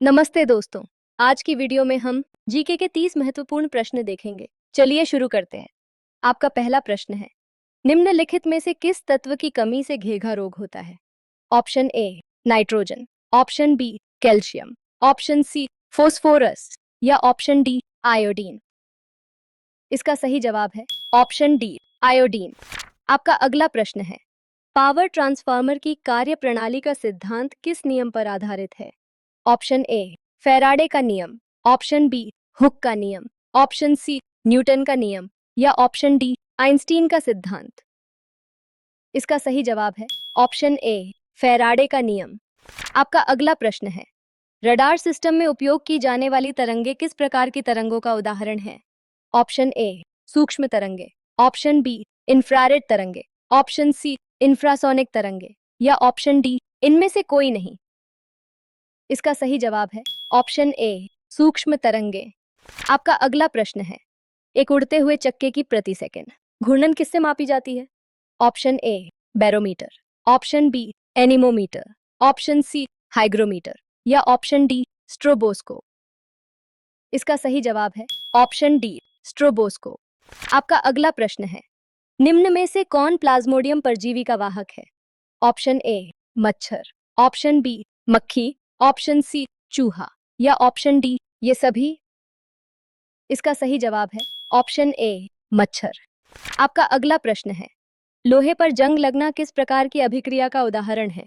नमस्ते दोस्तों। आज की वीडियो में हम जीके के 30 महत्वपूर्ण प्रश्न देखेंगे। चलिए शुरू करते हैं। आपका पहला प्रश्न है, निम्नलिखित में से किस तत्व की कमी से घेघा रोग होता है? Option A nitrogen, option B calcium, option C phosphorus या ऑप्शन डी आयोडीन। इसका सही जवाब है ऑप्शन डी आयोडीन। आपका अगला प्रश्न है, पावर ट्रांसफार्मर की कार्य प्रणाली का सिद्धांत किस नियम पर आधारित है? ऑप्शन ए फैराडे का नियम, ऑप्शन बी हुक का नियम, ऑप्शन सी न्यूटन का नियम या ऑप्शन डी आइंस्टीन का सिद्धांत। इसका सही जवाब है ऑप्शन ए फैराडे का नियम। आपका अगला प्रश्न है, रडार सिस्टम में उपयोग की जाने वाली तरंगे किस प्रकार की तरंगों का उदाहरण है? ऑप्शन ए सूक्ष्म तरंगे, ऑप्शन बी इंफ्रारेड तरंगे, ऑप्शन सी इंफ्रासोनिक तरंगे या ऑप्शन डी इनमें से कोई नहीं। इसका सही जवाब है ऑप्शन ए सूक्ष्म तरंगे। आपका अगला प्रश्न है, एक उड़ते हुए चक्के की प्रति सेकंड घूर्णन किससे मापी जाती है? Option A barometer, option B anemometer, option C hygrometer या ऑप्शन डी स्ट्रोबोस्कोप। इसका सही जवाब है ऑप्शन डी स्ट्रोबोस्कोप। आपका अगला प्रश्न है, निम्न में से कौन प्लाज्मोडियम परजीवी का वाहक है? ऑप्शन ए मच्छर, ऑप्शन बी मक्खी, ऑप्शन सी चूहा या ऑप्शन डी ये सभी। इसका सही जवाब है ऑप्शन ए मच्छर। आपका अगला प्रश्न है, लोहे पर जंग लगना किस प्रकार की अभिक्रिया का उदाहरण है?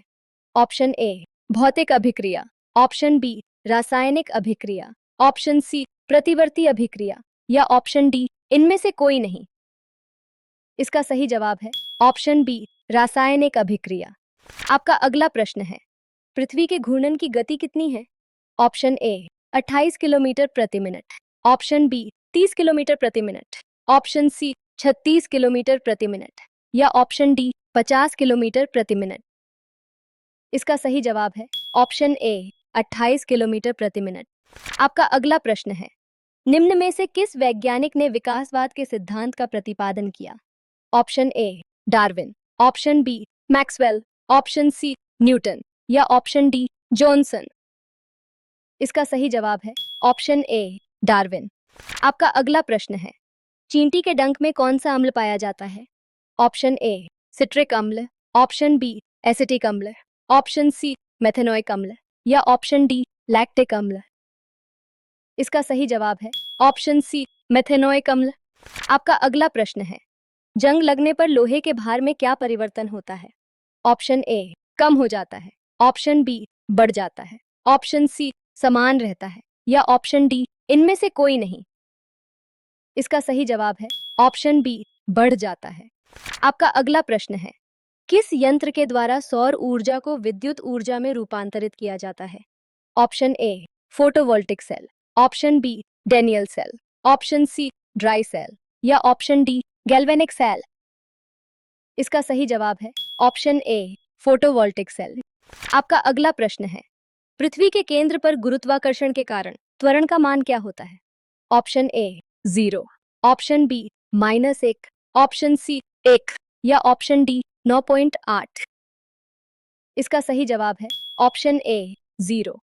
ऑप्शन ए भौतिक अभिक्रिया, ऑप्शन बी रासायनिक अभिक्रिया, ऑप्शन सी प्रतिवर्ती अभिक्रिया या ऑप्शन डी इनमें से कोई नहीं। इसका सही जवाब है ऑप्शन बी रासायनिक अभिक्रिया। आपका अगला प्रश्न है, पृथ्वी के घूर्णन की गति कितनी है? ऑप्शन ए 28 किलोमीटर प्रति मिनट, ऑप्शन बी 30 किलोमीटर प्रति मिनट, ऑप्शन सी 36 किलोमीटर प्रति मिनट या ऑप्शन डी 50 किलोमीटर प्रति मिनट। इसका सही जवाब है ऑप्शन ए 28 किलोमीटर प्रति मिनट। आपका अगला प्रश्न है, निम्न में से किस वैज्ञानिक ने विकासवाद के सिद्धांत का प्रतिपादन किया? Option A Darwin, option B Maxwell, option C Newton या ऑप्शन डी जॉनसन। इसका सही जवाब है ऑप्शन ए डार्विन। आपका अगला प्रश्न है, चींटी के डंक में कौन सा अम्ल पाया जाता है? ऑप्शन ए सिट्रिक अम्ल, ऑप्शन बी एसिटिक अम्ल, ऑप्शन सी मेथेनोइक अम्ल या ऑप्शन डी लैक्टिक अम्ल। इसका सही जवाब है ऑप्शन सी मेथेनोइक अम्ल। आपका अगला प्रश्न है, जंग लगने पर लोहे के भार में क्या परिवर्तन होता है? ऑप्शन ए कम हो जाता है, ऑप्शन बी बढ़ जाता है, ऑप्शन सी समान रहता है या ऑप्शन डी इनमें से कोई नहीं। इसका सही जवाब है ऑप्शन बी बढ़ जाता है। आपका अगला प्रश्न है, किस यंत्र के द्वारा सौर ऊर्जा को विद्युत ऊर्जा में रूपांतरित किया जाता है? Option A photovoltaic cell, option B Daniell cell, option C dry cell या ऑप्शन डी गैल्वेनिक सेल। इसका सही जवाब है ऑप्शन ए फोटोवोल्टिक सेल। आपका अगला प्रश्न है, पृथ्वी के केंद्र पर गुरुत्वाकर्षण के कारण त्वरण का मान क्या होता है? Option A 0, option B -1, option C 1 या ऑप्शन डी 9.8। इसका सही जवाब है ऑप्शन ए 0।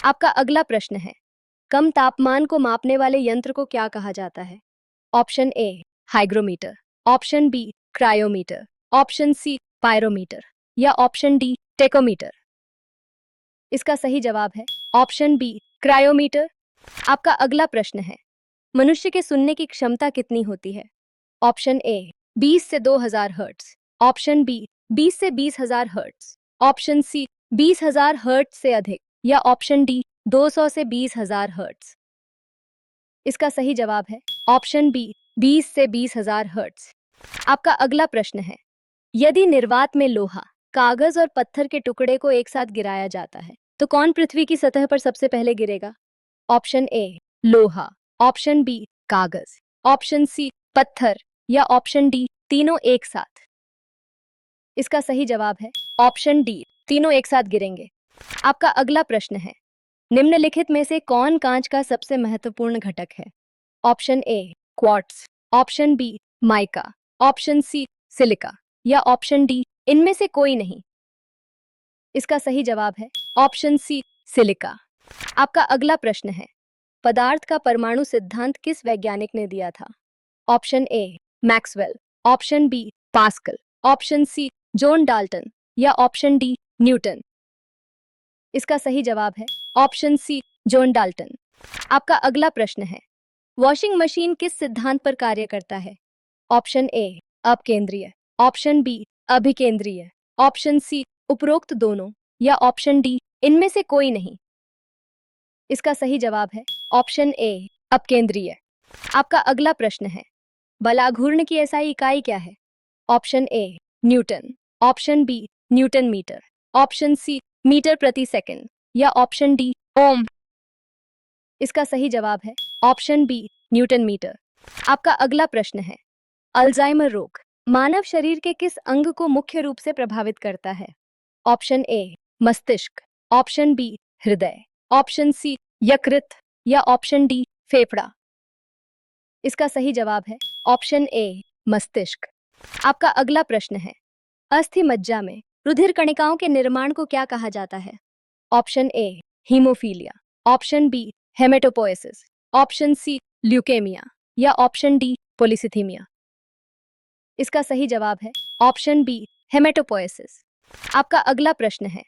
आपका अगला प्रश्न है, कम तापमान को मापने वाले यंत्र को क्या कहा जाता है? Option A hygrometer, option B cryometer, option C pyrometer या ऑप्शन डी टेकोमीटर। इसका सही जवाब है ऑप्शन बी क्रायोमीटर। आपका अगला प्रश्न है, मनुष्य के सुनने की क्षमता कितनी होती है? ऑप्शन ए 20 से 2000 हर्ट्ज, ऑप्शन बी 20 से 20,000 हर्ट्ज, ऑप्शन सी 20,000 हर्ट्ज से अधिक या ऑप्शन डी 200 से 20,000 हर्ट्ज। इसका सही जवाब है ऑप्शन बी 20 से 20,000 हर्ट्ज। आपका अगला प्रश्न है, यदि निर्वात में लोहा, कागज और पत्थर के टुकड़े को एक साथ गिराया जाता है तो कौन पृथ्वी की सतह पर सबसे पहले गिरेगा? ऑप्शन ए लोहा, ऑप्शन बी कागज, ऑप्शन सी पत्थर या ऑप्शन डी तीनों एक साथ। इसका सही जवाब है ऑप्शन डी तीनों एक साथ गिरेंगे। आपका अगला प्रश्न है, निम्नलिखित में से कौन कांच का सबसे महत्वपूर्ण घटक है? Option A quartz, option B mica, option C silica या ऑप्शन डी इनमें से कोई नहीं। इसका सही जवाब है ऑप्शन सी सिलिका। आपका अगला प्रश्न है, पदार्थ का परमाणु सिद्धांत किस वैज्ञानिक ने दिया था? Option A Maxwell, option B Pascal, option C John Dalton या ऑप्शन डी न्यूटन। इसका सही जवाब है ऑप्शन सी जॉन डाल्टन। आपका अगला प्रश्न है, वॉशिंग मशीन किस सिद्धांत पर कार्य करता है? ऑप्शन ए अपकेंद्रीय, ऑप्शन बी अभिकेंद्रीय, ऑप्शन सी उपरोक्त दोनों या ऑप्शन डी इनमें से कोई नहीं। इसका सही जवाब है ऑप्शन ए अपकेंद्रीय। आपका अगला प्रश्न है, बलाघूर्ण की एसआई इकाई क्या है? Option A newton, option B newton metre, option C metre प्रति सेकंड या ऑप्शन डी ओम। इसका सही जवाब है ऑप्शन बी न्यूटन मीटर। आपका अगला प्रश्न है, अल्जाइमर रोग मानव शरीर के किस अंग को मुख्य रूप से प्रभावित करता है? ऑप्शन ए मस्तिष्क, ऑप्शन बी हृदय, ऑप्शन सी यकृत या ऑप्शन डी फेफड़ा। इसका सही जवाब है ऑप्शन ए मस्तिष्क। आपका अगला प्रश्न है, अस्थि मज्जा में रुधिर कणिकाओं के निर्माण को क्या कहा जाता है? Option A haemophilia, option B haematopoiesis, option C leukaemia या ऑप्शन डी पॉलीसिथीमिया। इसका सही जवाब है ऑप्शन बी हेमेटोपोएसिस। आपका अगला प्रश्न है,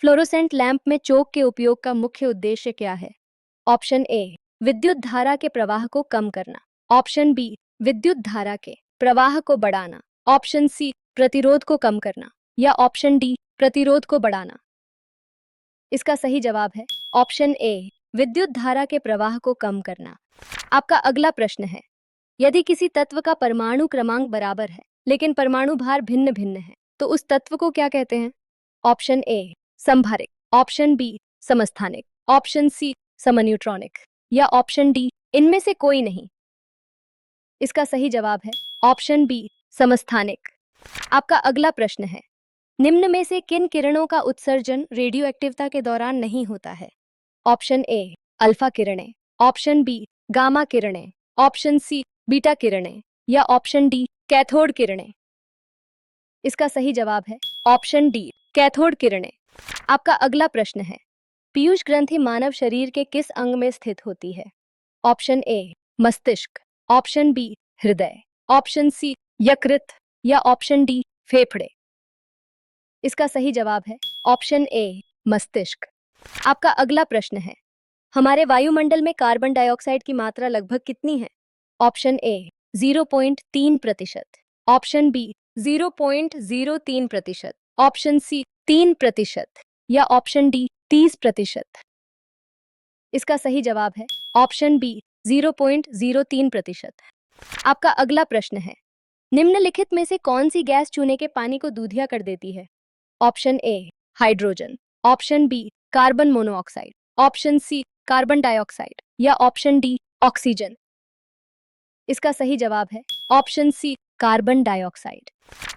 फ्लोरोसेंट लैंप में चोक के उपयोग का मुख्य उद्देश्य क्या है? ऑप्शन ए विद्युत धारा के प्रवाह को कम करना, ऑप्शन बी विद्युत धारा के प्रवाह को बढ़ाना, ऑप्शन सी प्रतिरोध को कम करना या ऑप्शन डी प्रतिरोध को बढ़ाना। इसका सही जवाब है ऑप्शन ए विद्युत धारा के प्रवाह को कम करना। आपका अगला प्रश्न है, यदि किसी तत्व का परमाणु क्रमांक बराबर है लेकिन परमाणु भार भिन्न भिन्न है तो उस तत्व को क्या कहते हैं? ऑप्शन ए समभारिक, ऑप्शन बी समस्थानिक, ऑप्शन सी समन्यूट्रॉनिक या ऑप्शन डी इनमें से कोई नहीं। इसका सही जवाब है ऑप्शन बी समस्थानिक। आपका अगला प्रश्न है, निम्न में से किन किरणों का उत्सर्जन रेडियो एक्टिवता के दौरान नहीं होता है? ऑप्शन ए अल्फा किरणें, ऑप्शन बी गामा किरणें, ऑप्शन सी बीटा किरणें या ऑप्शन डी कैथोड किरणें। इसका सही जवाब है ऑप्शन डी कैथोड किरणें। आपका अगला प्रश्न है, पीयूष ग्रंथि मानव शरीर के किस अंग में स्थित होती है? ऑप्शन ए मस्तिष्क, ऑप्शन बी हृदय, ऑप्शन सी यकृत या ऑप्शन डी फेफड़े। इसका सही जवाब है ऑप्शन ए मस्तिष्क। आपका अगला प्रश्न है, हमारे वायुमंडल में कार्बन डाइऑक्साइड की मात्रा लगभग कितनी है? Option A 0.3%, option B 0.03%, option C 3% या ऑप्शन डी 30%। इसका सही जवाब है ऑप्शन बी 0.03%। आपका अगला प्रश्न है, निम्नलिखित में से कौन सी गैस चूने के पानी को दूधिया कर देती है? Option A hydrogen, option B carbon monoxide, option C carbon dioxide या ऑप्शन डी ऑक्सीजन। इसका सही जवाब है ऑप्शन सी कार्बन डाइऑक्साइड।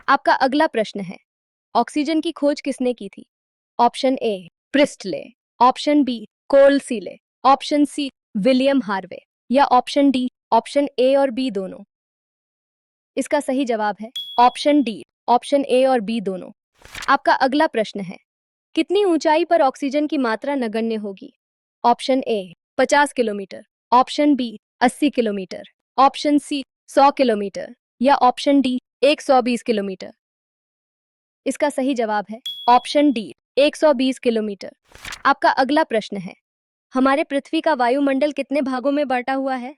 आपका अगला प्रश्न है, ऑक्सीजन की खोज किसने की थी? Option A Priestley, option B कोल्सीले, ऑप्शन सी विलियम हार्वे या ऑप्शन डी ऑप्शन ए और बी दोनों। इसका सही जवाब है ऑप्शन डी ऑप्शन ए और बी दोनों। आपका अगला प्रश्न है, कितनी ऊंचाई पर ऑक्सीजन की मात्रा नगण्य होगी? Option A 50 kilometre, option B 80 kilometre, option C 100 kilometre या ऑप्शन डी 120 किलोमीटर। इसका सही जवाब है ऑप्शन डी 120 किलोमीटर। आपका अगला प्रश्न है, हमारे पृथ्वी का वायुमंडल कितने भागों में बांटा हुआ है?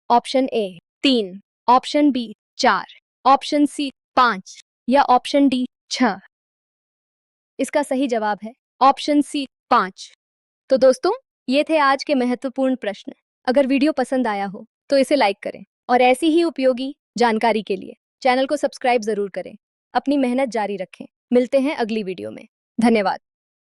Option A 3, option B 4, option C 5 या ऑप्शन डी 6। इसका सही जवाब है ऑप्शन सी 5। तो दोस्तों, ये थे आज के महत्वपूर्ण प्रश्न। अगर वीडियो पसंद आया हो तो इसे लाइक करें और ऐसी ही उपयोगी जानकारी के लिए चैनल को सब्सक्राइब जरूर करें। अपनी मेहनत जारी रखें। मिलते हैं अगली वीडियो में। धन्यवाद।